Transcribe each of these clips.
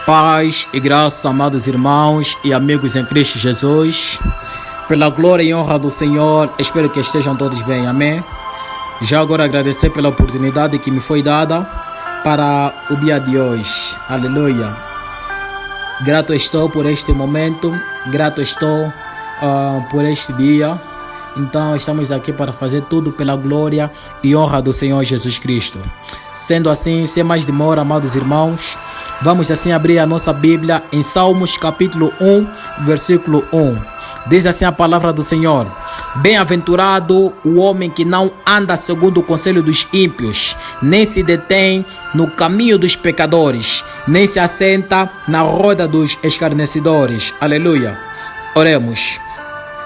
Paz e graça, amados irmãos e amigos em Cristo Jesus, pela glória e honra do Senhor, espero que estejam todos bem, amém? Já agora agradecer pela oportunidade que me foi dada para o dia de hoje, aleluia. Grato estou por este momento, grato estou por este dia. Então estamos aqui para fazer tudo pela glória e honra do Senhor Jesus Cristo. Sendo assim, sem mais demora, amados irmãos, vamos assim abrir a nossa Bíblia em Salmos capítulo 1, versículo 1. Diz assim a palavra do Senhor: Bem-aventurado o homem que não anda segundo o conselho dos ímpios, nem se detém no caminho dos pecadores, nem se assenta na roda dos escarnecedores. Aleluia. Oremos.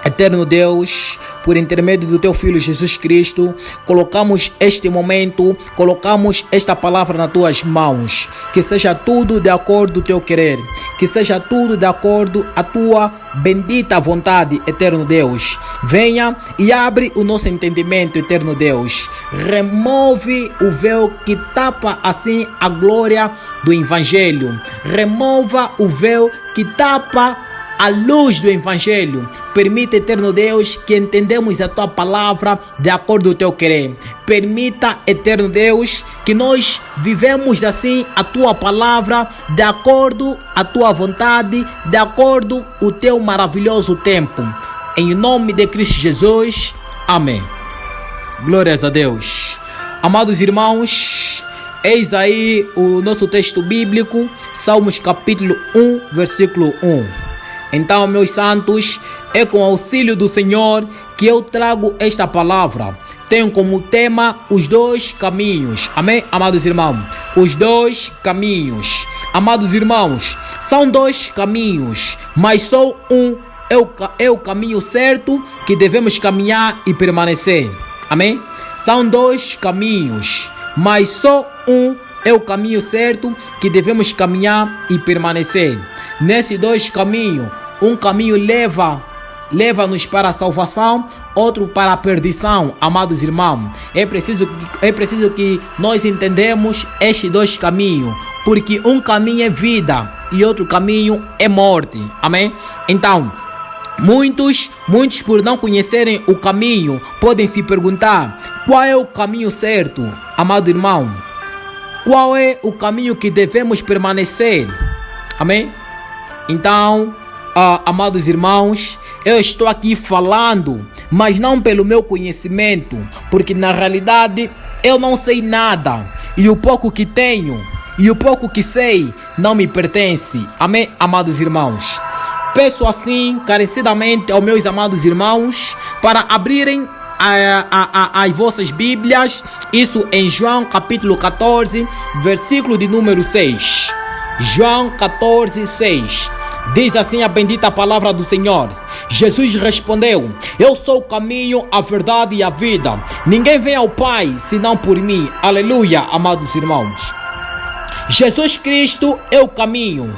Eterno Deus, por intermédio do Teu Filho Jesus Cristo, colocamos este momento, colocamos esta palavra nas Tuas mãos. Que seja tudo de acordo com o Teu querer, que seja tudo de acordo à Tua bendita vontade, Eterno Deus. Venha e abre o nosso entendimento, Eterno Deus. Remove o véu que tapa assim a glória do Evangelho. Remova o véu que tapa a luz do Evangelho. Permita, Eterno Deus, que entendamos a Tua palavra de acordo com o Teu querer. Permita, Eterno Deus, que nós vivemos assim a Tua palavra de acordo à Tua vontade, de acordo com o Teu maravilhoso tempo. Em nome de Cristo Jesus. Amém. Glórias a Deus. Amados irmãos, eis aí o nosso texto bíblico, Salmos capítulo 1, versículo 1. Então, meus santos, é com auxílio do Senhor que eu trago esta palavra. Tenho como tema os dois caminhos. Amém, amados irmãos? Os dois caminhos. Amados irmãos, são dois caminhos, mas só um é o caminho certo que devemos caminhar e permanecer. Amém? São dois caminhos, mas só um é o caminho certo que devemos caminhar e permanecer. Nesses dois caminhos, um caminho leva-nos para a salvação, outro para a perdição, amados irmãos. É preciso que nós entendamos estes dois caminhos, porque um caminho é vida e outro caminho é morte. Amém? Então, muitos por não conhecerem o caminho, podem se perguntar: qual é o caminho certo, amado irmão? Qual é o caminho que devemos permanecer? Amém? Então, amados irmãos, eu estou aqui falando, mas não pelo meu conhecimento, porque na realidade eu não sei nada, e o pouco que tenho e o pouco que sei não me pertence. Amém, amados irmãos? Peço assim encarecidamente aos meus amados irmãos para abrirem as vossas Bíblias, isso em João capítulo 14, versículo de número 6. João 14, 6. Diz assim a bendita palavra do Senhor: Jesus respondeu: Eu sou o caminho, a verdade e a vida. Ninguém vem ao Pai senão por mim. Aleluia, amados irmãos. Jesus Cristo é o caminho.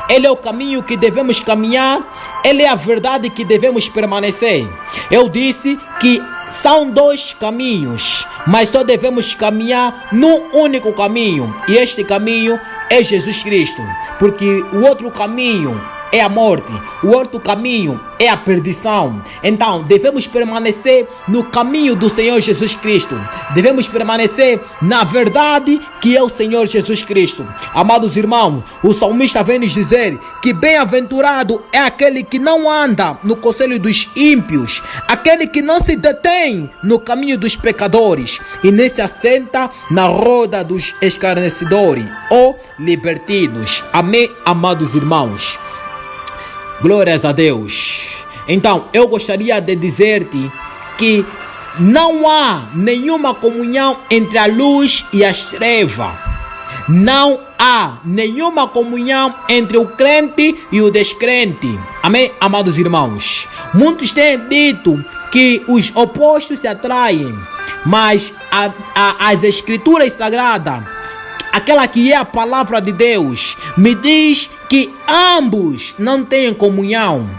Ele é o caminho que devemos caminhar. Ele é a verdade que devemos permanecer. Eu disse que são dois caminhos, mas só devemos caminhar num único caminho. E este caminho é Jesus Cristo. Porque o outro caminho é a morte, o outro caminho é a perdição. Então devemos permanecer no caminho do Senhor Jesus Cristo. Devemos permanecer na verdade que é o Senhor Jesus Cristo. Amados irmãos, o salmista vem nos dizer que bem-aventurado é aquele que não anda no conselho dos ímpios, aquele que não se detém no caminho dos pecadores e nem se assenta na roda dos escarnecedores ou libertinos. Amém, amados irmãos? Glórias a Deus. Então, eu gostaria de dizer-te que não há nenhuma comunhão entre a luz e as trevas. Não há nenhuma comunhão entre o crente e o descrente. Amém, amados irmãos? Muitos têm dito que os opostos se atraem, mas as escrituras sagradas, aquela que é a palavra de Deus, me diz que ambos não têm comunhão.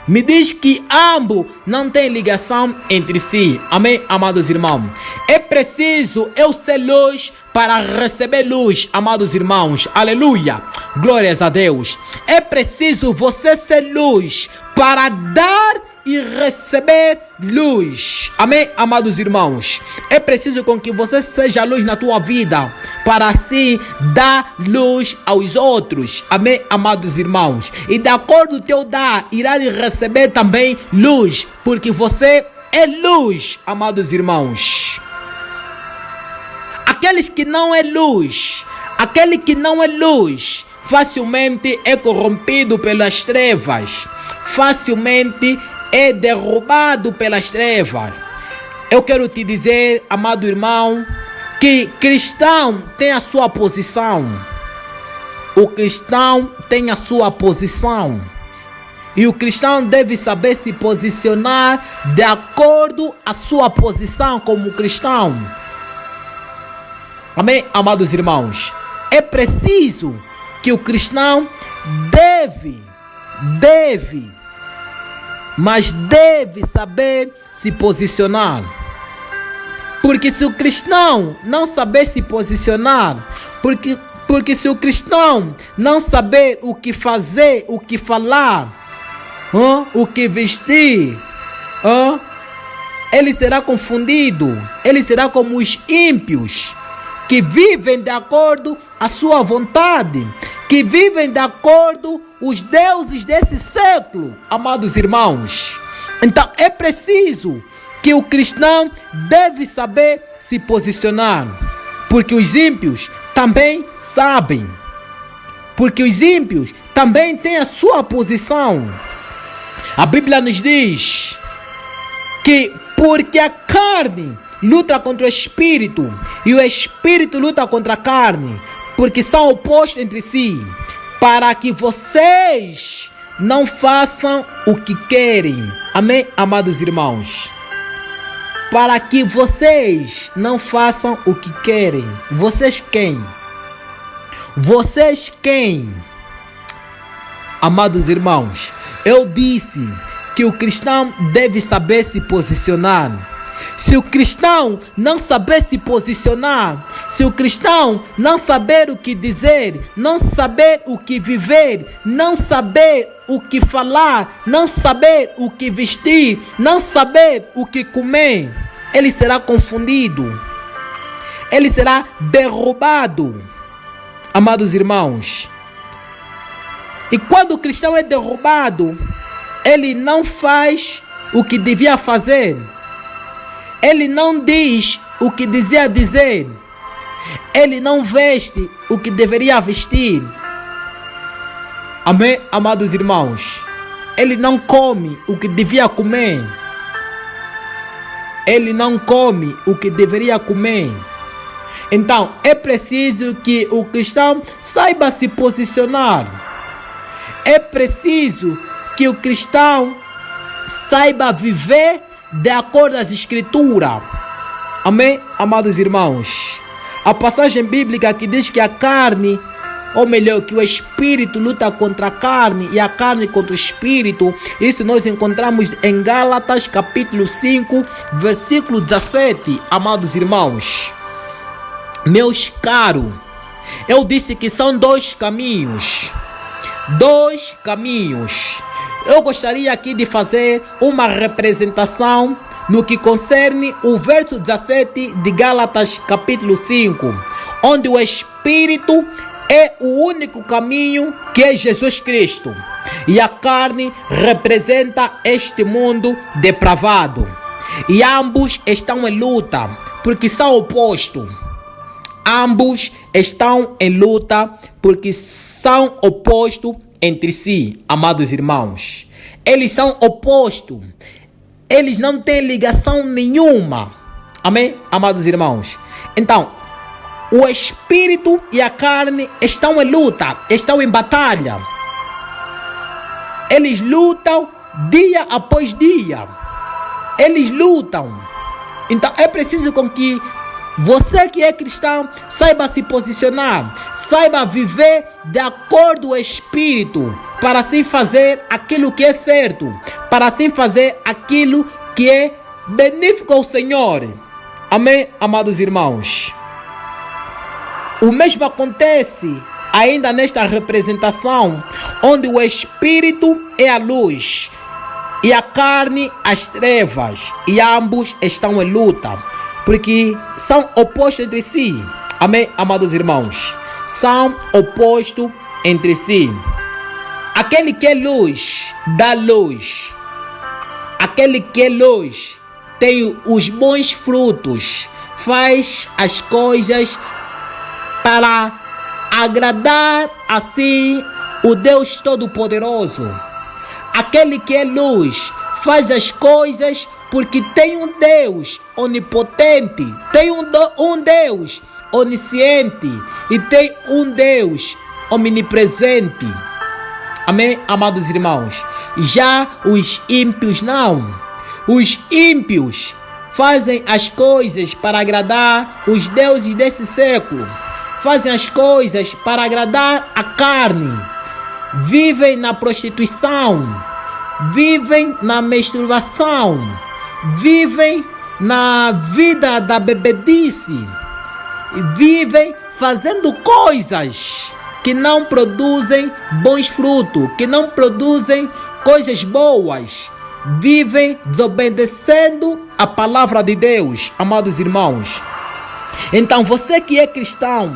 me diz que ambos não têm ligação entre si. Amém, amados irmãos? É preciso eu ser luz para receber luz, amados irmãos. Aleluia, glórias a Deus. É preciso você ser luz para dar e receber luz. Amém, amados irmãos? É preciso com que você seja luz na tua vida, para assim dar luz aos outros. Amém, amados irmãos? E de acordo com o teu dar, irá receber também luz, porque você é luz, amados irmãos. Aqueles que não é luz, aquele que não é luz, facilmente é corrompido pelas trevas, facilmente é derrubado pelas trevas. Eu quero te dizer, amado irmão, que cristão tem a sua posição. O cristão tem a sua posição. E o cristão deve saber se posicionar de acordo com a sua posição como cristão. Amém, amados irmãos? É preciso que o cristão mas deve saber se posicionar. Porque se o cristão não saber se posicionar, porque se o cristão não saber o que fazer, o que falar, o que vestir, ele será confundido. Ele será como os ímpios, que vivem de acordo à sua vontade, que vivem de acordo os deuses desse século, amados irmãos. Então é preciso que o cristão deve saber se posicionar, porque os ímpios também sabem, porque os ímpios também têm a sua posição. A Bíblia nos diz que porque a carne luta contra o espírito e o espírito luta contra a carne, porque são opostos entre si, para que vocês não façam o que querem. Amém, amados irmãos? Para que vocês não façam o que querem. Vocês quem? Vocês quem? Amados irmãos, eu disse que o cristão deve saber se posicionar. Se o cristão não saber se posicionar, se o cristão não saber o que dizer, não saber o que viver, não saber o que falar, não saber o que vestir, não saber o que comer, ele será confundido, ele será derrubado, amados irmãos. E quando o cristão é derrubado, ele não faz o que devia fazer. Ele não diz o que dizia dizer. Ele não veste o que deveria vestir. Amém, amados irmãos? Ele não come o que devia comer. Ele não come o que deveria comer. Então, é preciso que o cristão saiba se posicionar. É preciso que o cristão saiba viver de acordo às escrituras. Amém, amados irmãos? A passagem bíblica que diz que a carne, ou melhor, que o espírito luta contra a carne e a carne contra o espírito, isso nós encontramos em Gálatas capítulo 5, versículo 17, amados irmãos. Meus caros, eu disse que são dois caminhos. Dois caminhos. Eu gostaria aqui de fazer uma representação no que concerne o verso 17 de Gálatas capítulo 5, onde o Espírito é o único caminho, que é Jesus Cristo, e a carne representa este mundo depravado, e ambos estão em luta, porque são opostos. Ambos estão em luta, porque são opostos entre si, amados irmãos. Eles são opostos. Eles não têm ligação nenhuma. Amém, amados irmãos? Então, o espírito e a carne estão em luta, estão em batalha. Eles lutam dia após dia. Eles lutam. Então, é preciso com que você que é cristão saiba se posicionar, saiba viver de acordo com o Espírito, para assim fazer aquilo que é certo, para assim fazer aquilo que é benéfico ao Senhor. Amém, amados irmãos? O mesmo acontece ainda nesta representação, onde o Espírito é a luz e a carne as trevas, e ambos estão em luta, porque são opostos entre si. Amém, amados irmãos? São opostos entre si. Aquele que é luz, dá luz. Aquele que é luz tem os bons frutos, faz as coisas para agradar assim o Deus Todo-Poderoso. Aquele que é luz faz as coisas porque tem um Deus onipotente, tem um Deus onisciente e tem um Deus omnipresente. Amém, amados irmãos? Já os ímpios não. Os ímpios fazem as coisas para agradar os deuses desse século. Fazem as coisas para agradar a carne. Vivem na prostituição. Vivem na masturbação. Vivem na vida da bebedice. Vivem fazendo coisas que não produzem bons frutos, que não produzem coisas boas. Vivem desobedecendo a palavra de Deus, amados irmãos. Então você que é cristão,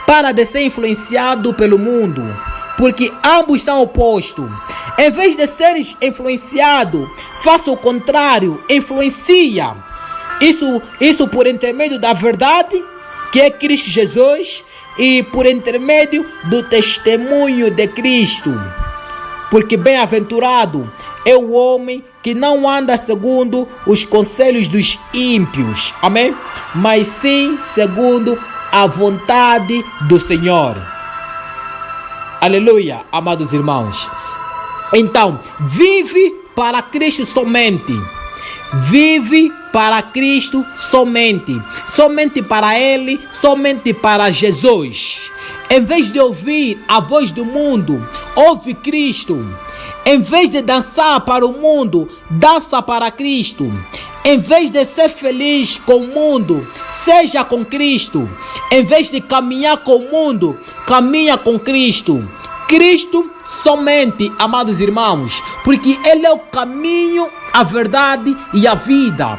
para de ser influenciado pelo mundo, porque ambos são opostos. Em vez de seres influenciado, faça o contrário, influencia. Isso por intermédio da verdade, que é Cristo Jesus, e por intermédio do testemunho de Cristo. Porque bem-aventurado é o homem que não anda segundo os conselhos dos ímpios, amém? Mas sim segundo a vontade do Senhor. Aleluia, amados irmãos. Então, vive para Cristo somente. Vive para Cristo somente. Somente para Ele, somente para Jesus. Em vez de ouvir a voz do mundo, ouve Cristo. Em vez de dançar para o mundo, dança para Cristo. Em vez de ser feliz com o mundo, seja com Cristo. Em vez de caminhar com o mundo, caminha com Cristo. Cristo somente, amados irmãos, porque Ele é o caminho, a verdade e a vida.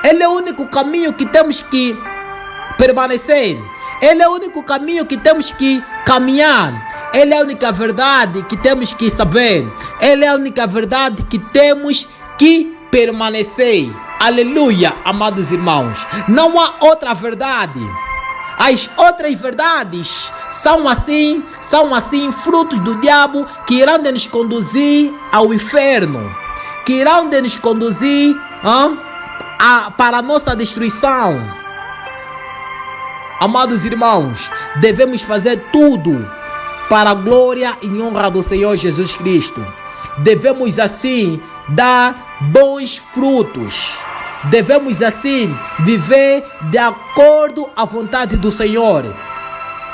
Ele é o único caminho que temos que permanecer. Ele é o único caminho que temos que caminhar. Ele é a única verdade que temos que saber. Ele é a única verdade que temos que permanecer. Aleluia, amados irmãos. Não há outra verdade. As outras verdades são assim frutos do diabo, que irão de nos conduzir ao inferno, que irão de nos conduzir para a nossa destruição. Amados irmãos, devemos fazer tudo para a glória e honra do Senhor Jesus Cristo. Devemos assim dar bons frutos. Devemos assim viver de acordo à vontade do Senhor.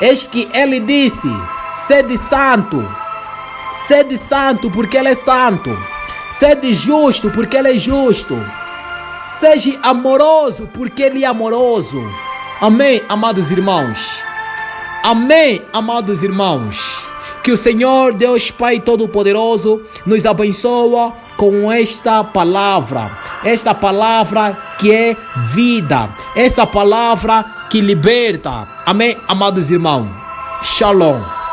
Eis que Ele disse: sede santo porque Ele é santo. Sede justo porque Ele é justo. Seja amoroso porque Ele é amoroso. Amém, amados irmãos. Amém, amados irmãos. Que o Senhor Deus Pai Todo-Poderoso nos abençoe com esta palavra que é vida, essa palavra que liberta. Amém, amados irmãos. Shalom.